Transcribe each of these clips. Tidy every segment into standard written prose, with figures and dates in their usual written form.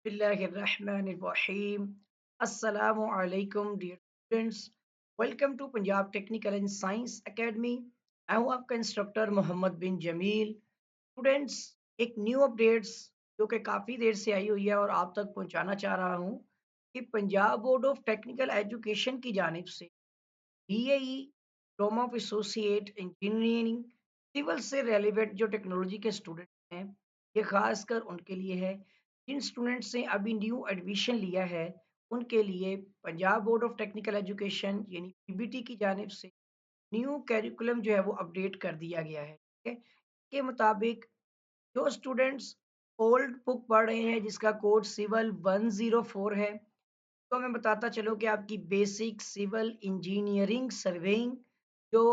बिस्मिल्लाहिर्रहमानिर्रहीम। अस्सलामु अलैकुम dear students. Welcome to Punjab technical and science academy. मैं हूं आपका इंस्ट्रक्टर मोहम्मद बिन जमील। स्टूडेंट्स, एक न्यू अपडेट्स जो कि काफ़ी देर से आई हुई है और आप तक पहुंचाना चाह रहा हूं कि Punjab board of technical education की जानिब से DAE, diploma of associate engineering, civil से रेलिवेंट जो टेक्नोलॉजी के स्टूडेंट हैं, ये खासकर उनके लिए है। जिन स्टूडेंट्स ने अभी न्यू एडमिशन लिया है, उनके लिए Punjab board of technical education यानी पीबीटी की जानिब से न्यू करिकुलम जो है वो अपडेट कर दिया गया है। ठीक है, के मुताबिक जो स्टूडेंट्स ओल्ड बुक पढ़ रहे हैं जिसका कोड सिविल 104 है, तो मैं बताता चलूँ कि आपकी बेसिक सिविल इंजीनियरिंग सर्वेइंग जो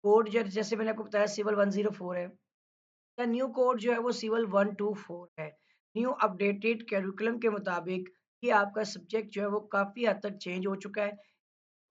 कोड जैसे मैंने आपको बताया सिविल 104 है, का न्यू कोड जो है वो सिविल 124 है। न्यू अपडेटेड करिकुलम के मुताबिक ये आपका सब्जेक्ट जो है वो काफ़ी हद तक चेंज हो चुका है।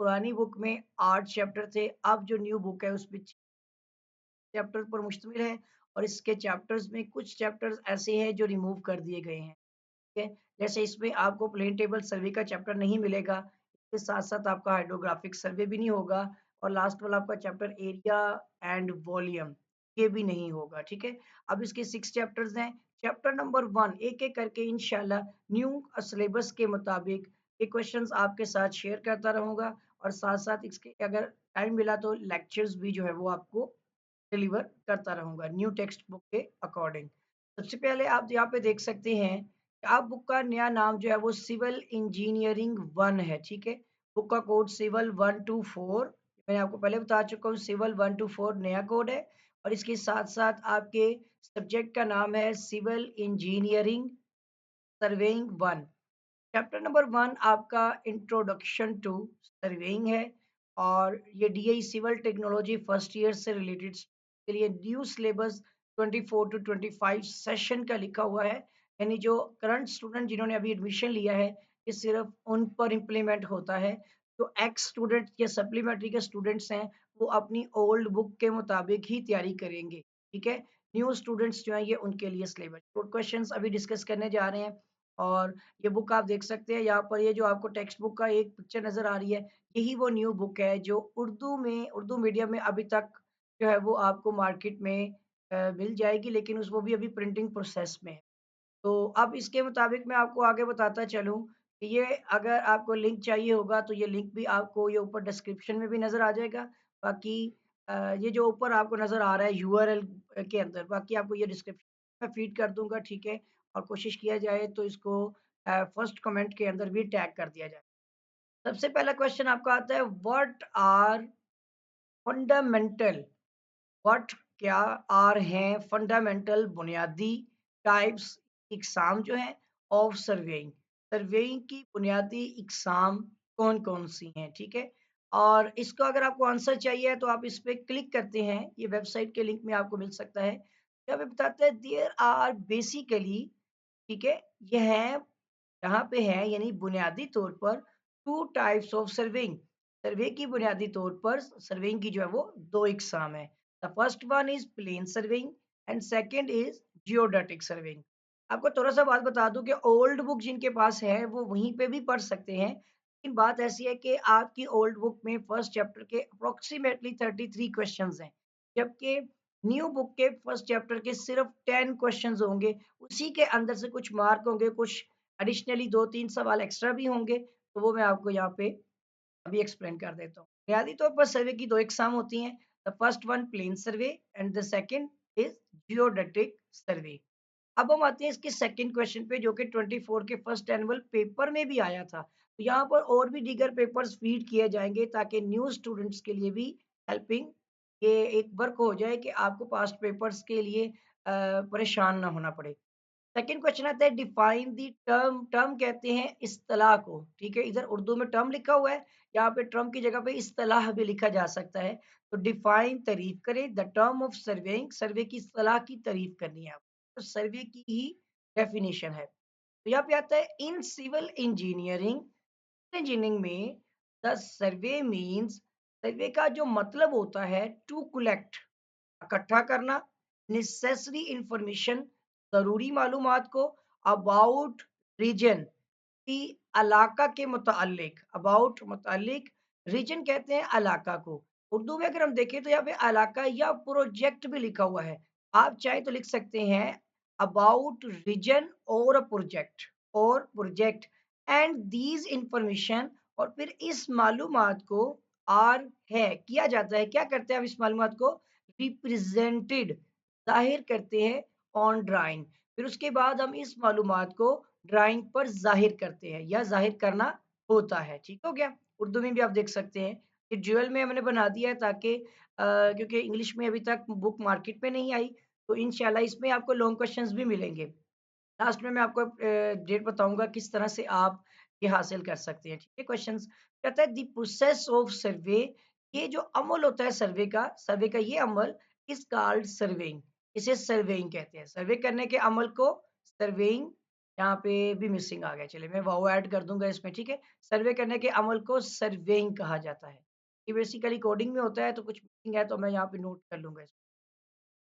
पुरानी बुक में 8 चैप्टर थे, अब जो न्यू बुक है उसमें चैप्टर पर मुश्तमिल है और इसके चैप्टर्स में कुछ चैप्टर्स ऐसे हैं जो रिमूव कर दिए गए हैं। ठीक है, जैसे इसमें आपको प्लेन टेबल सर्वे का चैप्टर नहीं मिलेगा, इसके साथ-साथ आपका हाइड्रोग्राफिक सर्वे भी नहीं होगा और लास्ट वाला आपका चैप्टर एरिया एंड वॉल्यूम ये भी नहीं होगा। ठीक है, अब इसके 6 चैप्टर्स हैं। चैप्टर नंबर 1 एक-एक करके इंशाल्लाह न्यू सिलेबस के मुताबिक ये क्वेश्चंस आपके साथ शेयर करता रहूँगा और साथ-साथ इसके अगर टाइम मिला तो लेक्चर्स भी जो है वो आपको डिलीवर करता रहूँगा न्यू टेक्स्ट बुक के अकॉर्डिंग। सबसे पहले आप यहाँ पे देख सकते हैं कि आप बुक का नया नाम जो है वो सिविल इंजीनियरिंग 1 है, ठीक है? बुक का कोड सिविल 124 मैंने आपको पहले बता चुका हूँ सिविल 124 नया कोड है और इसके साथ-साथ आपके सब्जेक्ट का नाम है civil engineering surveying 1। Chapter number 1 आपका इंट्रोडक्शन टू सर्वेइंग है और ये DAE civil technology first year से रिलेटेड के लिए न्यू सिलेबस 24 टू 25 सेशन का लिखा हुआ है। यानी जो करंट स्टूडेंट जिन्होंने अभी एडमिशन लिया है, ये सिर्फ उन पर इम्प्लीमेंट होता है। जो एक्स स्टूडेंट या सप्लीमेंट्री के स्टूडेंट्स हैं, वो अपनी ओल्ड बुक के मुताबिक ही तैयारी करेंगे। ठीक है, न्यू स्टूडेंट्स जो हैं ये उनके लिए सिलेबस क्वेश्चंस अभी डिस्कस करने जा रहे हैं और ये बुक आप देख सकते हैं यहाँ पर ये जो आपको टेक्स्ट बुक का एक पिक्चर नज़र आ रही है, यही वो न्यू बुक है जो उर्दू मीडियम में अभी तक जो है वो आपको मार्केट में मिल जाएगी लेकिन उस वो भी अभी प्रिंटिंग प्रोसेस में है। तो अब इसके मुताबिक मैं आपको आगे बताता चलूँ कि ये अगर आपको लिंक चाहिए होगा तो ये लिंक भी आपको ये ऊपर डिस्क्रिप्शन में भी नज़र आ जाएगा। बाकी ये जो ऊपर आपको नज़र आ रहा है यूआरएल के अंदर, बाकी आपको ये डिस्क्रिप्शन में फीड कर दूँगा, ठीक है? और कोशिश किया जाए तो इसको फर्स्ट कमेंट के अंदर भी टैग कर दिया जाए। सबसे पहला क्वेश्चन आपका आता है व्हाट आर फंडामेंटल व्हाट क्या आर हैं फंडामेंटल बुनियादी टाइप्स इकसाम जो हैं ऑफ सर्वेइंग सर्वेइंग की बुनियादी इकसाम कौन-कौन सी हैं, ठीक है? और इसको अगर आपको आंसर चाहिए तो आप इस पे क्लिक करते हैं, ये वेबसाइट के लिंक में आपको मिल सकता है। यहाँ पे बताता है देयर आर बेसिकली ठीक है, ये है यहाँ पे है यानी बुनियादी तौर पर 2 टाइप्स ऑफ सर्वेइंग सर्वे की बुनियादी तौर पर सर्वेइंग की जो है वो 2 इकसाम है। The first one is plane surveying and second is geodetic surveying. आपको थोड़ा-सा बात बता दूँ कि ओल्ड बुक जिनके पास है वो वहीं पे भी पढ़ सकते हैं। लेकिन बात ऐसी है कि आपकी ओल्ड बुक में फर्स्ट चैप्टर के अप्रॉक्सिमेटली 33 क्वेश्चंस हैं। जबकि न्यू बुक के फर्स्ट चैप्टर के सिर्फ 10 क्वेश्चंस होंगे। उसी के अंदर से कुछ मार्क होंगे, कुछ एडिशनली 2-3 सवाल एक्स्ट्रा भी होंगे, तो वो मैं आपको यहाँ पे अभी एक्सप्लेन कर देता हूँ। बुनियादी तौर पर सर्वे की 2 एग्ज़ाम होती हैं। The first one plane survey and the second is geodetic survey. अब हम आते हैं इसके सेकंड क्वेश्चन पे जो कि 24 के फर्स्ट एनुअल पेपर में भी आया था। तो यहाँ पर और भी दीगर पेपर्स फीड किए जाएँगे ताकि न्यू स्टूडेंट्स के लिए भी हेल्पिंग ये एक वर्क हो जाए कि आपको पास्ट पेपर्स के लिए परेशान ना होना पड़े। सेकंड क्वेश्चन आता है डिफाइन द टर्म टर्म कहते हैं इस्तिलाह को, ठीक है? इधर उर्दू में टर्म लिखा हुआ है, यहाँ पे टर्म की जगह पे इस्तिलाह भी लिखा जा सकता है। तो डिफाइन तारीफ करें द टर्म ऑफ सर्वेइंग सर्वे की इस्तिलाह की तारीफ करनी है आपको। तो सर्वे की ही डेफिनिशन है। तो यहाँ पे आता है इन सिविल इंजीनियरिंग इंजीनियरिंग में द सर्वे मीन्स सर्वे का जो मतलब होता है टू कलेक्ट इकट्ठा करना नेसेसरी इंफॉर्मेशन ज़रूरी मालूमात को अबाउट रीजन की इलाका के मुतालिक, अबाउट मुतालिक, रीजन कहते हैं इलाका को। उर्दू में अगर हम देखें तो यहाँ पे इलाका या प्रोजेक्ट भी लिखा हुआ है। आप चाहे तो लिख सकते हैं अबाउट रीजन और a project and these information, और फिर इस मालूमात को आर है किया जाता है, क्या करते हैं आप इस मालूमात को रिप्रेजेंटेड, जाहिर करते हैं ऑन ड्राइंग। फिर उसके बाद हम इस मालूमात को ड्राइंग पर ज़ाहिर करते हैं या ज़ाहिर करना होता है। ठीक हो गया? उर्दू में भी आप देख सकते हैं कि ड्यूअल में हमने बना दिया है ताकि क्योंकि इंग्लिश में अभी तक बुक मार्केट में नहीं आई, तो इंशाल्लाह इसमें आपको लॉन्ग क्वेश्चंस भी मिलेंगे। लास्ट में मैं आपको डेट बताऊँगा किस तरह से आप ये हासिल कर सकते हैं। ठीक है? क्वेश्चंस कहता है द प्रोसेस ऑफ सर्वे, ये जो अमल होता है सर्वे का ये अमल इज़ कॉल्ड सर्वेइंग, इसे सर्वेइंग कहते हैं। सर्वे करने के अमल को सर्वेइंग, यहाँ पे भी मिसिंग आ गया, चलिए मैं वाओ ऐड कर दूँगा इसमें, ठीक है? सर्वे करने के अमल को सर्वेइंग कहा जाता है। ये बेसिकली कोडिंग में होता है, तो कुछ मिसिंग है तो मैं यहाँ पे नोट कर लूँगा इसको।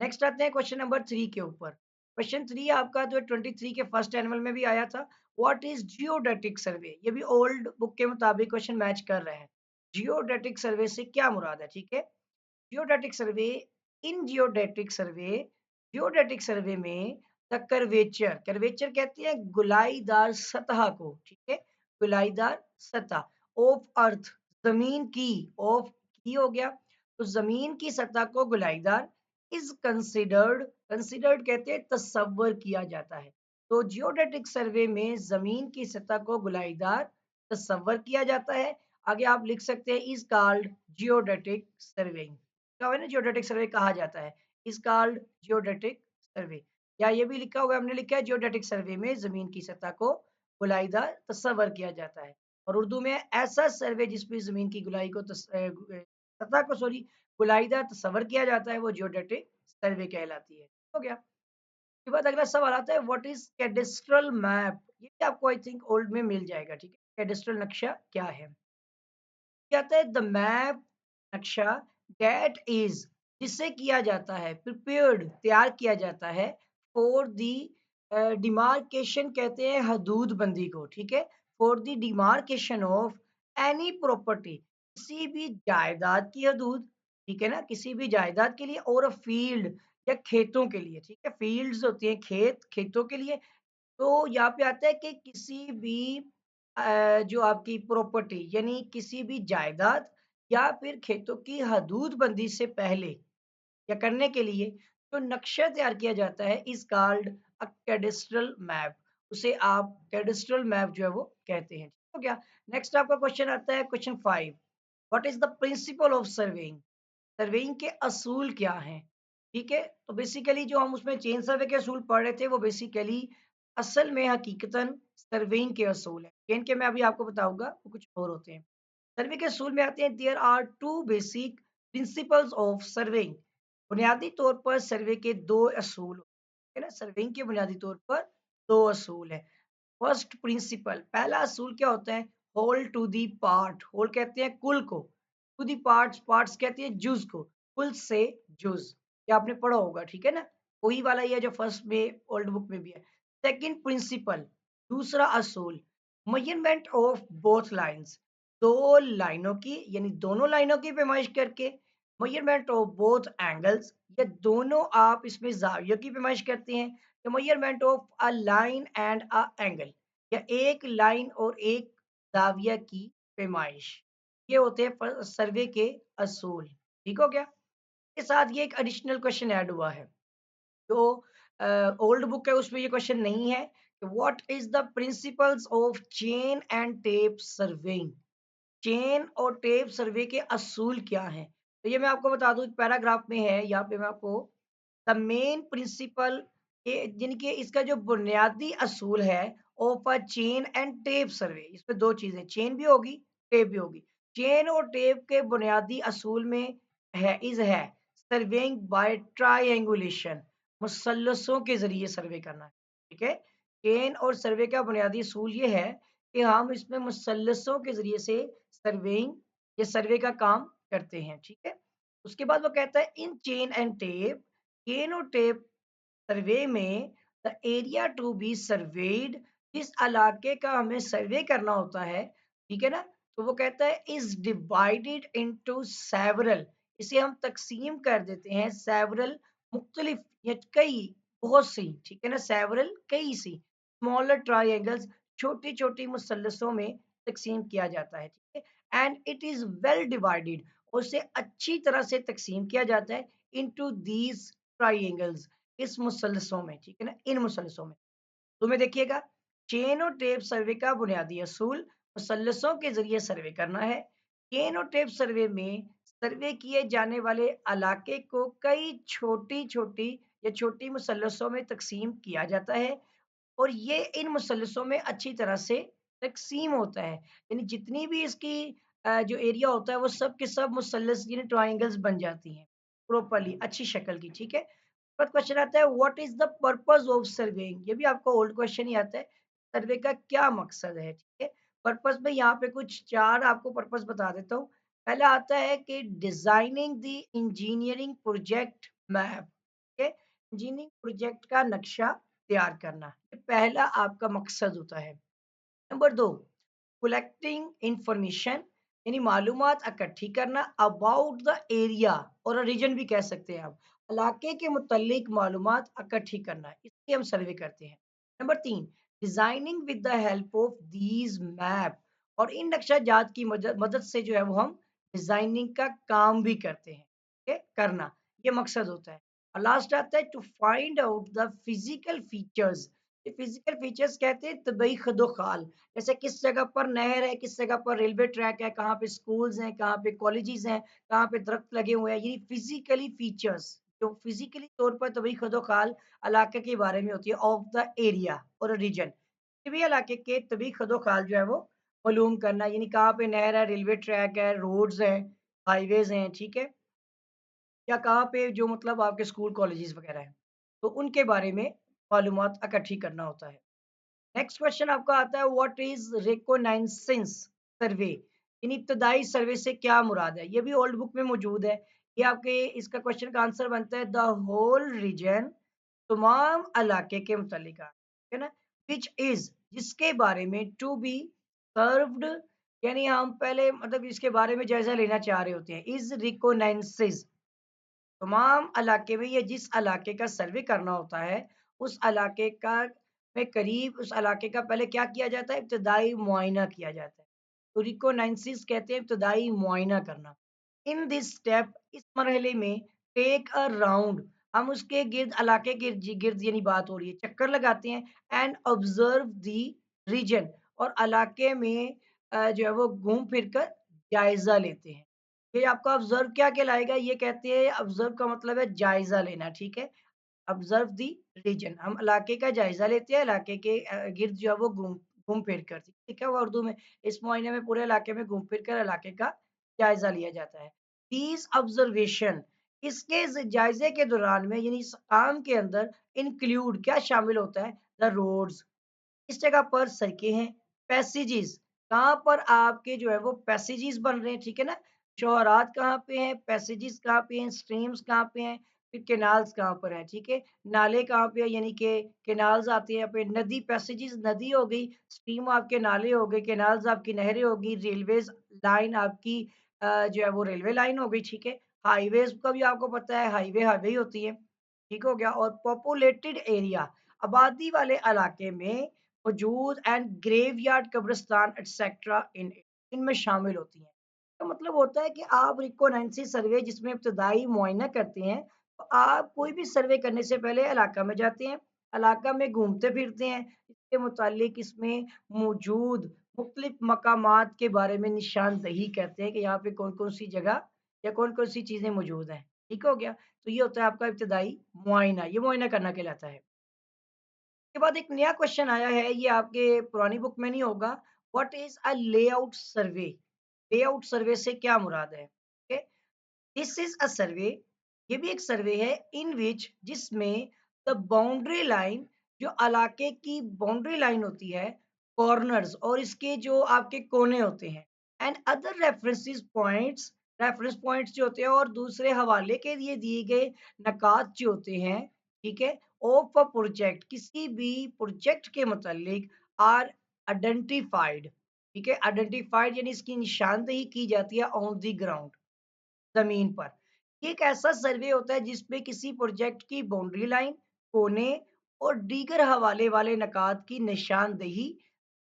नेक्स्ट आते हैं क्वेश्चन नंबर 3 के ऊपर। क्वेश्चन 3 आपका जो 23 के फर्स्ट एनुअल में भी आया था। व्हाट इज़ जियोडेटिक सर्वे? ये भी ओल्ड बुक के मुताबिक क्वेश्चन मैच कर रहे हैं। जियोडेटिक सर्वे से क्या मुराद है? ठीक है? जियोडेटिक सर्वे, इन जियोडेटिक सर्वे में द कर्वेचर कहते हैं गोलाईदार सतह को, ठीक है? गोलाईदार सतह ऑफ अर्थ, जमीन की, ऑफ की हो गया, तो जमीन की सतह को गोलाईदार इज कंसिडर्ड कहते हैं तसव्वुर किया जाता है। तो जियोडेटिक सर्वे में जमीन की सतह को गोलाईदार तसव्वुर किया जाता है। आगे आप लिख सकते हैं इज कॉल्ड जियोडेटिक सर्वेइंग, क्या है ना, जियोडेटिक सर्वे कहा जाता है, इज कॉल्ड जियोडेटिक सर्वे। या ये भी लिखा हुआ है, हमने लिखा है जियोडेटिक सर्वे में जमीन की सतह को गोलाईदार तस्वर किया जाता है, और उर्दू में ऐसा सर्वे जिसमें जमीन की गुलाई को सतह को सॉरी गोलाईदार तस्वर किया जाता है वो जियोडेटिक सर्वे कहलाती है। हो गया। उसके बाद अगला सवाल आता है व्हाट इज कैडेस्ट्रल मैप? ये भी आपको आई थिंक ओल्ड में मिल जाएगा, ठीक है? कैडेस्ट्रल नक्शा क्या है? कहते हैं द मैप, नक्शा, दैट इज, जिससे किया जाता है, प्रिपेयर्ड, तैयार किया जाता है, फॉर दी डिमार्केशन कहते हैं हदूद बंदी को, ठीक है? For the demarcation of any property, किसी भी जायदाद की हदूद, ठीक है ना, किसी भी जायदाद के लिए, और अ फील्ड या खेतों के लिए, ठीक है? फील्ड्स होती हैं खेत, खेतों के लिए। तो यहाँ पे आता है कि किसी भी जो आपकी प्रॉपर्टी यानी किसी भी जायदाद या फिर खेतों की हदूदबंदी से पहले या करने के लिए जो नक्शा तैयार किया जाता है is called a cadastral map, उसे आप कैडेस्ट्रल मैप जो है वो कहते हैं। ठीक हो गया। नेक्स्ट आपका क्वेश्चन आता है question 5, what is the principle of surveying? Surveying के असूल क्या हैं? ठीक है, तो बेसिकली जो हम उसमें चेन सर्वे के असूल पढ़ रहे थे वो बेसिकली असल में हकीकतन सर्वेइंग के असूल है। चेन के मैं अभी आपको बताऊंगा वो कुछ और होते हैं। सर्वे के असूल में आते हैं there are two basic principles of surveying. बुनियादी तौर पर सर्वे के दो असूल है ना, सर्वेइंग के बुनियादी तौर पर दो असूल है। फर्स्ट प्रिंसिपल, पहला असूल क्या होता है? Whole to the part, whole कहते हैं कुल को, टू दी पार्ट्स, पार्ट्स कहते हैं जुज को, कुल से जुज, ये आपने पढ़ा होगा, ठीक है ना? वही वाला ये जो फर्स्ट में ओल्ड बुक में भी है। सेकंड प्रिंसिपल, दूसरा असूल, मेजरमेंट ऑफ बोथ लाइंस, दो लाइनों की यानी दोनों लाइनों की पैमाइश करके, मेजरमेंट ऑफ बोथ एंगल्स, या दोनों आप इसमें जावियों की पैमाइश करते हैं, तो measurement of a line and a angle, या एक लाइन और एक जाविया की पैमाइश, ये होते हैं सर्वे के असूल। ठीक हो गया। के साथ ये एक एडिशनल क्वेश्चन ऐड हुआ है जो ओल्ड बुक है उसमें ये क्वेश्चन नहीं है, what is the principles of chain and tape surveying? Chain और टेप सर्वे के असूल क्या हैं? तो ये मैं आपको बता दूं पैराग्राफ में है, यहाँ पे मैं आपको द मेन प्रिंसिपल, ये जिनके इसका जो बुनियादी असूल है of a chain and tape survey, इसमें दो चीजें, चेन भी होगी टेप भी होगी। चेन और टेप के बुनियादी असूल में है सर्वेइंग बाय ट्रायंगुलेशन, मुसल्लसों के जरिए सर्वे करना है। ठीक है, चेन और सर्वे का बुनियादी असूल ये है कि हम इसमें मुसल्लसों के जरिए से सर्वेइंग या सर्वे का काम करते हैं। ठीक है, उसके बाद वो कहता है in chain and tape, chain और टेप सर्वे में the area to be surveyed, जिस इलाके का हमें सर्वे करना होता है, ठीक है ना? तो वो कहता है इज़ डिवाइडेड इंटू सेवरल, इसे हम तक़सीम कर देते हैं सेवरल मुख्तलिफ या कई, बहुत सी, ठीक है ना? सेवरल कई सी स्मॉलर ट्रायंगल्स, छोटी-छोटी मुसल्लसों में तक़सीम किया जाता है, ठीक है? And it is well divided, उसे अच्छी तरह से तक़सीम किया जाता है इंटू दीज़ ट्रायंगल्स, इस मुसल्लसों में, ठीक है ना? इन मुसल्लसों में। तो में देखिएगा, चेन और टेप सर्वे का बुनियादी असूल मुसल्लसों के जरिए सर्वे करना है। चेन और टेप सर्वे में सर्वे किए जाने वाले इलाके को कई छोटी-छोटी या छोटी मुसल्लसों में तक़सीम किया जाता है और ये इन मुसल्लसों में अच्छी तरह से तक़सीम होता है। यानी जितनी भी इसकी जो एरिया होता है वो सब के सब मुसल्लस यानी ट्रायंगल्स बन जाती हैं, प्रॉपर्ली अच्छी शक्ल की, ठीक है? बाद क्वेश्चन आता है what is the purpose of surveying, ये भी आपको ओल्ड क्वेश्चन ही आता है, सर्वे का क्या मकसद है, ठीक है? पर्पस में यहाँ पे कुछ चार आपको पर्पस बता देता हूँ। पहला आता है कि designing the engineering project map, ठीक है? इंजीनियरिंग प्रोजेक्ट का नक्शा तैयार करना, ये पहला आपका मकसद होता है। नंबर 2, कलेक्टिंग इंफॉर्मेशन, यानी मालूमात इकट्ठी करना अबाउट द एरिया और रीजन भी कह सकते हैं आप, इलाके के मुतल्लिक मालूमात इकट्ठी करना, इसकी हम सर्वे करते हैं। Number 3, designing with the help of these map, और इन नक्शा जात की मदद मदद से जो है वो हम डिजाइनिंग का काम भी करते हैं, ठीक है? करना, ये मकसद होता है। और लास्ट आता है to find out the physical features, ये फिजिकल फीचर्स कहते हैं तबई खदोखाल, जैसे किस जगह पर नहर है, किस जगह पर रेलवे ट्रैक है, कहाँ पे स्कूल्स हैं, कहाँ पे कॉलेजेस हैं, कहाँ पे दरख्त लगे हुए हैं, ये फिजिकली फीचर्स जो फिजिकली तौर पर तबई खदोखाल इलाके के बारे में होती है ऑफ द एरिया और रीजन, किसी भी इलाके के तबई खदोखाल जो है वो मालूम करना, यानी कहाँ पे नहर है, रेलवे ट्रैक है, रोड्स हैं, हाईवेज हैं, ठीक है? या कहाँ पे जो मतलब आपके स्कूल कॉलेजेस वगैरह हैं, तो उनके बारे में मालूमात इकट्ठी करना होता है। नेक्स्ट क्वेश्चन आपका आता है व्हाट इज रिकोनाइसेंस सर्वे, इन इब्तदाई सर्वे से क्या मुराद है, ये भी ओल्ड बुक में मौजूद है। ये आपके इसका क्वेश्चन का आंसर बनता है द होल रीजन, तमाम इलाके के मुतल्लिका, ठीक है ना? विच इज, जिसके बारे में, टू बी सर्व्ड, यानी हम पहले मतलब इसके बारे में जायजा लेना चाह रहे होते हैं, इज रिकोनाइसेंस, तमाम इलाके में या जिस इलाके का सर्वे करना होता है, उस इलाके का में करीब उस इलाके का पहले क्या किया जाता है? इब्तदाई मुआयना किया जाता है। तो रिकोनाइसिस कहते हैं इब्तदाई मुआयना करना। इन दिस स्टेप, इस मरहले में, टेक अ राउंड, हम उसके गिर्द इलाके के गिर्द यानी बात हो रही है, चक्कर लगाते हैं एंड ऑब्जर्व द रीजन, और इलाके में जो है वो घूम फिर कर जायजा लेते हैं। ये आपका ऑब्जर्व क्या कहलाएगा? ये कहते हैं ऑब्जर्व का मतलब है जायजा लेना, ठीक है? ऑब्जर्व द रीजन, हम इलाके का जायजा लेते हैं, इलाके के गिर्द जो है वो घूम घूम फिर कर, ठीक है? वो उर्दू में इस मुआयने में पूरे इलाके में घूम फिर कर इलाके का जायजा लिया जाता है। दीज ऑब्जर्वेशन, इसके जायजे के दौरान में, यानी इस काम के अंदर इंक्लूड क्या शामिल होता है? द रोड्स, इस जगह पर सड़कें हैं, पैसेजेस, कहाँ पर आपके जो है वो पैसेजेस बन रहे हैं, ठीक है ना? चौरात कहाँ पे हैं, पैसेजेस कहाँ पे हैं, स्ट्रीम्स कहाँ पे हैं, फिर कैनाल्स कहाँ पर हैं, ठीक है? नाले कहाँ पे हैं, यानी कि कैनाल्स आती हैं, फिर नदी, पैसेजेस नदी हो गई, स्ट्रीम आपके नाले हो गए, कैनाल्स आपकी नहरें होगी, रेलवेज लाइन आपकी जो है वो रेलवे लाइन हो गई, ठीक है? हाईवेज का भी आपको पता है, हाईवे हाईवे ही होती है, ठीक हो गया? और पॉपुलेटेड एरिया, आबादी वाले इलाके में वजूद एंड ग्रेवयार्ड, कब्रिस्तान एटसेट्रा इन इनमें शामिल होती हैं। तो मतलब होता है कि आप रिकोनेंसी सर्वे जिसमें इब्तदाई मुआयना करते हैं, तो आप कोई भी सर्वे करने से पहले इलाका में जाते हैं, इलाका में घूमते फिरते हैं, इसके मुतालिक इसमें मौजूद मुख्तलिफ मकामात के बारे में निशानदही करते हैं कि यहाँ पे कौन-कौन सी जगह या कौन-कौन सी चीज़ें मौजूद हैं। ठीक हो गया? तो ये होता है आपका इब्तदाई मुआयना, ये मुआयना करना कहलाता है। के बाद एक नया क्वेश्चन आया है, ये आपके पुरानी बुक में नहीं होगा। What is a layout survey, layout survey से क्या मुराद है? Okay, this is a survey, ये भी एक सर्वे है इन विच, जिसमें द बाउंड्री लाइन, जो इलाके की बाउंड्री लाइन होती है, कॉर्नर्स और इसके जो आपके कोने होते हैं, and other references points, reference points जो होते हैं और दूसरे हवाले के लिए दिए गए नकात जो होते हैं, ठीक है? ऑफ अ प्रोजेक्ट, किसी भी प्रोजेक्ट के मुतालिक आर आइडेंटिफाइड। ठीक है, आइडेंटिफाइड यानी इसकी निशानदेही की जाती है ऑन द ग्राउंड, जमीन पर। ये एक ऐसा सर्वे होता है जिसमें किसी प्रोजेक्ट की बाउंड्री लाइन, कोने और दीगर हवाले वाले नकात की निशानदेही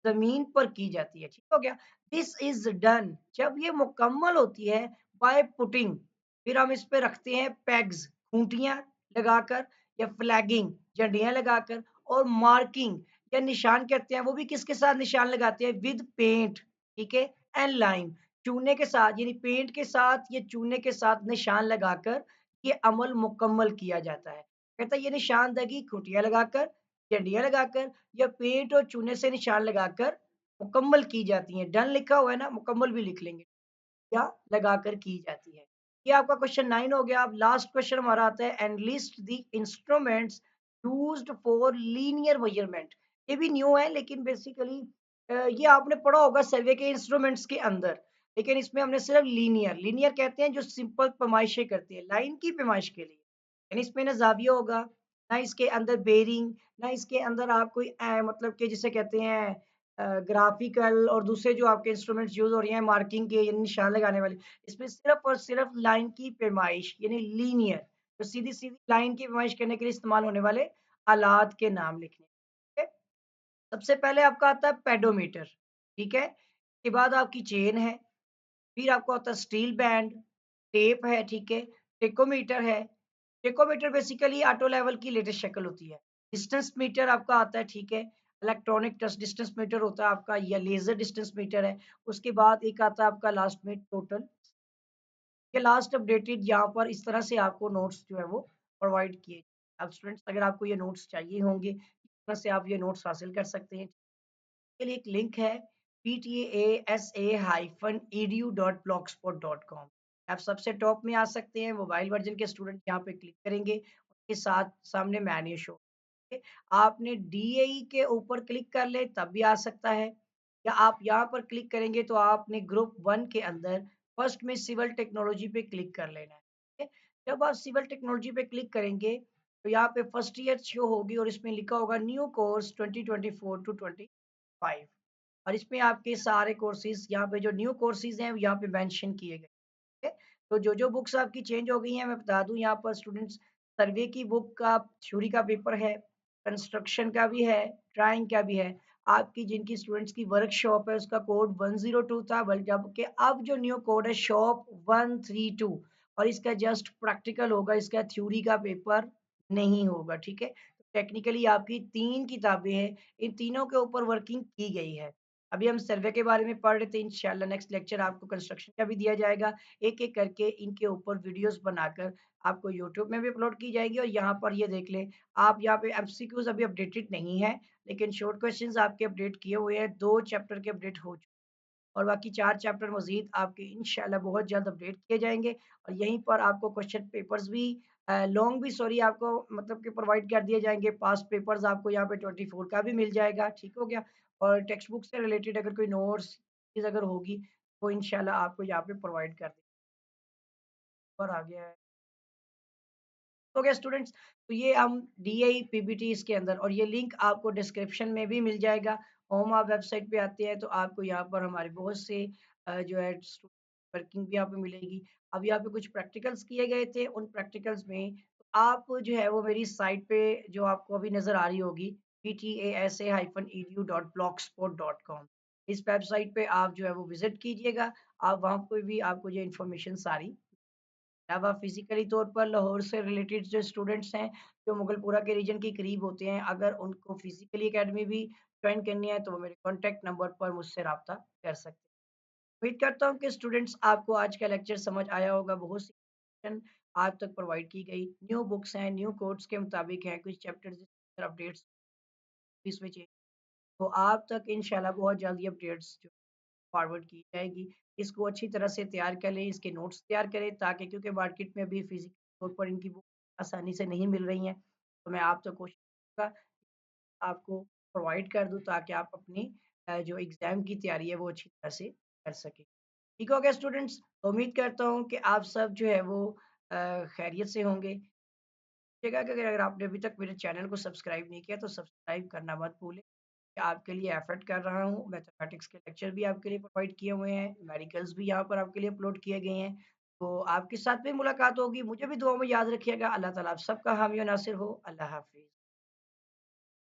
जमीन पर की जाती है। ठीक हो गया। दिस इज डन जब ये मुकम्मल होती है बाय पुटिंग, फिर हम इस पे रखते हैं पेग्स, खूंटियां लगाकर, या फ्लैगिंग, झंडियां लगाकर, और मार्किंग या निशान कहते हैं, वो भी किसके साथ निशान लगाते हैं, विद पेंट। ठीक है, एंड लाइन, चूने के साथ, यानी पेंट के साथ या चूने के साथ निशान लगाकर ये अमल मुकम्मल किया जाता है। कहता है ये निशानदगी खुटिया लगाकर, झंडियां लगाकर, या पेंट और चूने से निशान लगाकर मुकम्मल की जाती हैं। डन लिखा हुआ है ना, मुकम्मल भी लिख लेंगे, या लगाकर की जाती है। ये आपका क्वेश्चन 9 हो गया। अब लास्ट क्वेश्चन हमारा आता है, and list the instruments used for linear measurement. ये भी न्यू है, लेकिन बेसिकली ये आपने पढ़ा होगा सर्वे के इंस्ट्रूमेंट्स के अंदर, लेकिन इसमें हमने सिर्फ लीनियर, लीनियर कहते हैं जो सिंपल पैमाइशें करती है, लाइन की पैमाइश के लिए। यानी इसमें ना जाविया होगा, ना इसके अंदर बेरिंग, ना इसके अंदर आप कोई मतलब कि जिसे कहते हैं ग्राफिकल, और दूसरे जो आपके इंस्ट्रूमेंट्स यूज हो रही हैं मार्किंग के यानी निशान लगाने वाले, इसमें सिर्फ और सिर्फ लाइन की पैमाइश यानी लीनियर, तो सीधी सीधी लाइन की पैमाइश करने के लिए इस्तेमाल होने वाले आलात के नाम लिखने। ठीक है? सबसे पहले आपका आता है पेडोमीटर। ठीक है, इसके बाद आपकी चेन है, फिर आपको आता है स्टील बैंड, टेप है, ठीक है, टेकोमीटर है। टेकोमीटर बेसिकली ऑटो लेवल की लेटेस्ट शक्ल होती है। डिस्टेंस मीटर आपका आता है, ठीक है, इलेक्ट्रॉनिक डिस्टेंस मीटर होता है आपका, या लेजर डिस्टेंस मीटर है। उसके बाद एक आता है आपका लास्ट में टोटल। ये लास्ट अपडेटेड यहाँ पर इस तरह से आपको नोट्स जो है वो प्रोवाइड किए। अब स्टूडेंट्स अगर आपको ये नोट्स चाहिए होंगे, इस तरह से आप ये नोट्स हासिल कर सकते हैं। के लिए एक लिंक है, ptasa-edu.blogspot.com। आप सबसे टॉप में आ सकते हैं, मोबाइल वर्जन के स्टूडेंट यहाँ पे क्लिक करेंगे, उसके साथ सामने मेन्यू शो, आपने डीएई के ऊपर क्लिक कर ले तब भी आ सकता है, या आप यहाँ पर क्लिक करेंगे तो आपने ग्रुप 1 के अंदर फर्स्ट में सिविल टेक्नोलॉजी पे क्लिक कर लेना है। ठीक है? जब आप सिविल टेक्नोलॉजी पे क्लिक करेंगे तो यहाँ पे फर्स्ट ईयर शो होगी, और इसमें लिखा होगा न्यू कोर्स 2024 टू 25, और इसमें आपके सारे कोर्सेज यहाँ पे जो न्यू कोर्सेज हैं यहाँ पे मेंशन किए गए। ठीक है? तो जो बुक्स आपकी चेंज हो गई हैं मैं बता दूं यहाँ पर स्टूडेंट्स, सर्वे की बुक का थ्योरी का पेपर है, कंस्ट्रक्शन का भी है, ड्राइंग का भी है। आपकी जिनकी स्टूडेंट्स की वर्कशॉप है उसका कोड 102 था, बल्कि जबकि अब जो न्यू कोड है शॉप 132, और इसका जस्ट प्रैक्टिकल होगा, इसका थ्योरी का पेपर नहीं होगा। ठीक है, टेक्निकली आपकी 3 किताबें हैं, इन तीनों के ऊपर वर्किंग की गई है। अभी हम सर्वे के बारे में पढ़ रहे थे, इंशाल्लाह नेक्स्ट लेक्चर आपको कंस्ट्रक्शन का भी दिया जाएगा। एक-एक करके इनके ऊपर वीडियोस बनाकर आपको यूट्यूब में भी अपलोड की जाएगी, और यहाँ पर ये देख लें, आप यहाँ पे एमसीक्यूज़ अभी अपडेटेड नहीं है, लेकिन शॉर्ट क्वेश्चंस आपके अपडेट किए हुए हैं, 2 चैप्टर के अपडेट हो चुके हैं, और बाकी 4 चैप्टर मज़ीद आपके इंशाल्लाह बहुत जल्द अपडेट किए जाएँगे, और यहीं पर आपको क्वेश्चन पेपर्स भी लॉन्ग भी सॉरी आपको मतलब कि प्रोवाइड कर दिए जाएँगे। पास्ट पेपर्स आपको यहाँ पे 24 का भी मिल जाएगा, ठीक हो गया? और टेक्स्ट बुक से रिलेटेड अगर कोई नोट्स चीज़ अगर होगी, तो इंशाल्लाह आपको यहाँ पे प्रोवाइड कर दी और आ गया है। तो क्या स्टूडेंट्स, तो ये हम डीआई पीपीटी इसके अंदर, और ये लिंक आपको डिस्क्रिप्शन में भी मिल जाएगा। होम आप वेबसाइट पे आते हैं तो आपको यहाँ पर हमारे बहुत से जो है वर्किंग भी यहाँ पे मिलेगी। अब यहाँ पे कुछ प्रैक्टिकल्स किए गए थे, उन प्रैक्टिकल्स में आप जो है वो मेरी साइट पे जो आपको अभी नज़र आ रही होगी, ptasa-edu.blogspot.com, इस वेबसाइट पे आप जो है वो विजिट कीजिएगा। आप वहाँ पे भी आपको ये इन्फॉर्मेशन सारी, अलावा फिजिकली तौर पर लाहौर से रिलेटेड जो स्टूडेंट्स हैं, जो मुगलपुरा के रीजन के करीब होते हैं, अगर उनको फिजिकली एकेडमी भी ज्वाइन करनी है तो वो मेरे कॉन्टैक्ट नंबर पर मुझसे रब्ता कर सकते हैं। उम्मीद करता हूँ कि स्टूडेंट्स आपको आज का लेक्चर समझ आया होगा। बहुत सी information आप तक प्रोवाइड की गई, न्यू बुक्स हैं, न्यू कोड्स के मुताबिक हैं, कुछ चैप्टर्स अपडेट्स इसमें चेंज, तो आप तक इंशाल्लाह बहुत जल्दी अपडेट्स फॉरवर्ड की जाएगी। इसको अच्छी तरह से तैयार कर लें, इसके नोट्स तैयार करें, ताकि क्योंकि मार्केट में अभी फिजिकल तौर पर इनकी बुक आसानी से नहीं मिल रही हैं, तो मैं आप तक कोशिश करूँगा आपको प्रोवाइड कर दूँ, ताकि आप अपनी जो एग्ज़ाम की तैयारी है वो अच्छी तरह से कर सकें। ठीक हो गया स्टूडेंट्स? तो उम्मीद करता हूँ कि आप सब जो है वो खैरियत से होंगे। जगह कि अगर आपने अभी तक मेरे चैनल को सब्सक्राइब नहीं किया तो सब्सक्राइब करना मत भूलें। आपके लिए एफर्ट कर रहा हूँ। मैथमेटिक्स के लेक्चर भी आपके लिए प्रोवाइड किए हुए हैं, मेडिकल्स भी यहाँ पर आपके लिए अपलोड किए गए हैं। तो आपके साथ भी मुलाकात होगी, मुझे भी दुआ में याद रखिएगा। अल्लाह ताला आप सबका हामी और नासिर हो। अल्लाह हाफ़िज़।